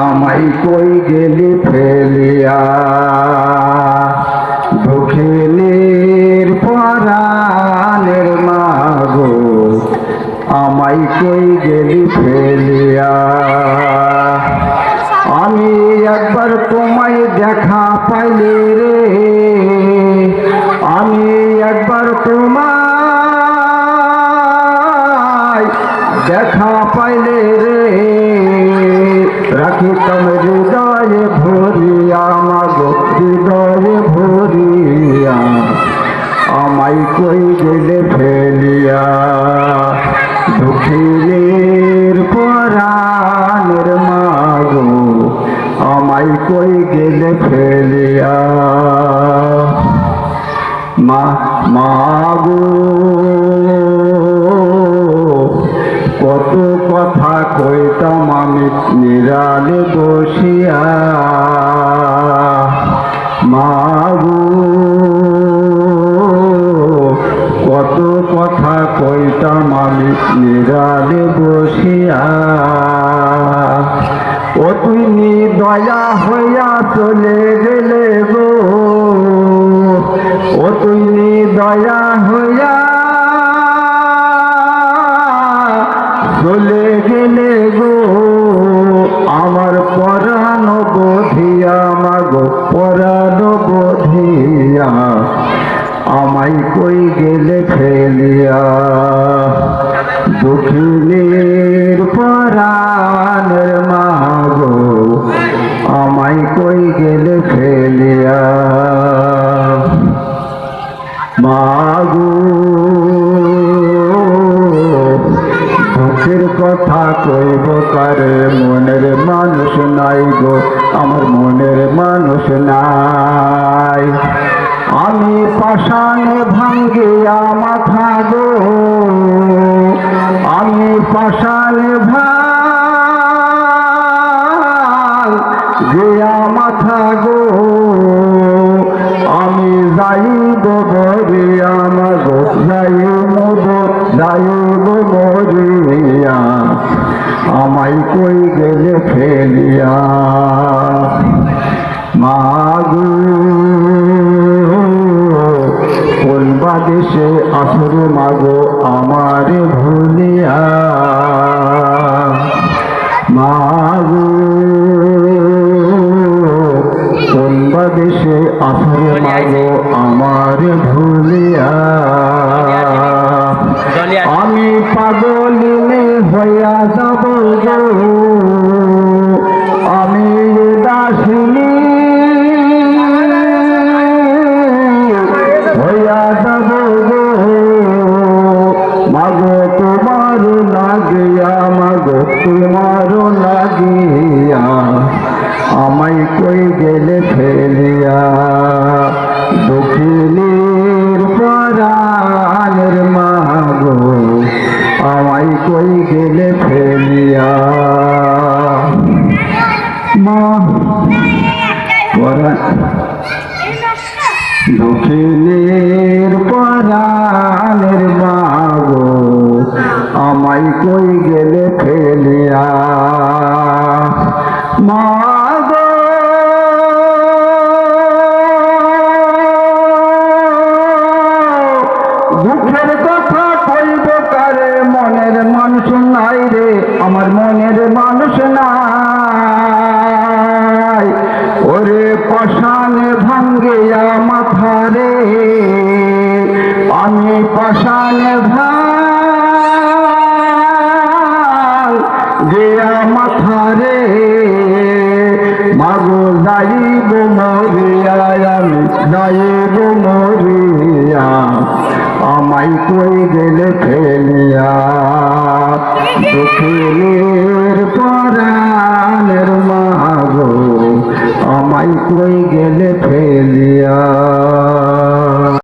আমায় কই গেলি ফেলিয়া দুঃখিনীর পরাণের মাগো আমায় কই গেলি ফেলিয়া। আমি একবার তোমায় দেখা পাইলে রে, আমি একবার তোমায় দেখা পাইলে রে, রাখিতাম হৃদয়ে ভরিয়া মাগো হৃদয়ে ভরিয়া। আমায় কই গেলে ফেলিয়া দুঃখিনীর পরাণের মাগো আমায় কই গেলে ফেলিয়া। মাগো কত কথা কইতাম আমি নিরালে বসিয়া, মাগো কত কথা কইতাম আমি নিরালে বসিয়া। ও তুই নিদয়া হইয়া চলে গেলে গো, ও তুই নিদয়া হইয়া চলে গেলে গো, আমার পরাণ বধিয়া মাগো পরাণ বধিয়া। আমায় কই গেলে ফেলিয়া দুঃখিনীর পরাণের মাগো আমায় কই গেলে ফেলিয়া। মাগো দুঃখের কথা কইব কারে, মনের মানুষ নাই গো আমার মনের মানুষ নাই। আমি পাষাণে ভাঙ্গিয়া মাথা গো, আমি পাষাণে ভাঙ্গিয়া মাথা গো, আমি যাইব মরিয়া মাগো যাইব মরিয়া। আমায় কই গেলে ফেলিয়া মাগো কোন বাদেশে আসরে মাগো আমারে ভুলিয়া। মাগো কোন বাদেশে আসরে মাগো আমারে ভুলিয়া। আমি পাগলিনী হইয়া যাব গো, আমি দাসিনী হইয়া যাব গো, মাগো তোমার লাগিয়া মাগো তোমার লাগিয়া। আমায় কই গেলে ফেলিয়া দুঃখিনীর পরাণের মাগো আমায় কই গেলে ফেলিয়া। দুঃখিনীর পরাণের মাগো আমায় কই গেলে ফেলিয়া। মাগো দুঃখের কথা কইব কারে, মনের মানুষ নাই রে আমার মনের মানুষ নাই। ওরে পাষাণে ভাঙ্গিয়া মাথা রে, আমি পাষাণে ভাঙ্গিয়া মাথা রে, মাগো যাইব মরিয়া আমি যাইব মরিয়া। আমায় কই গেলে ফেলিয়া দুঃখিনীর পরাণের মাগো আমায় কই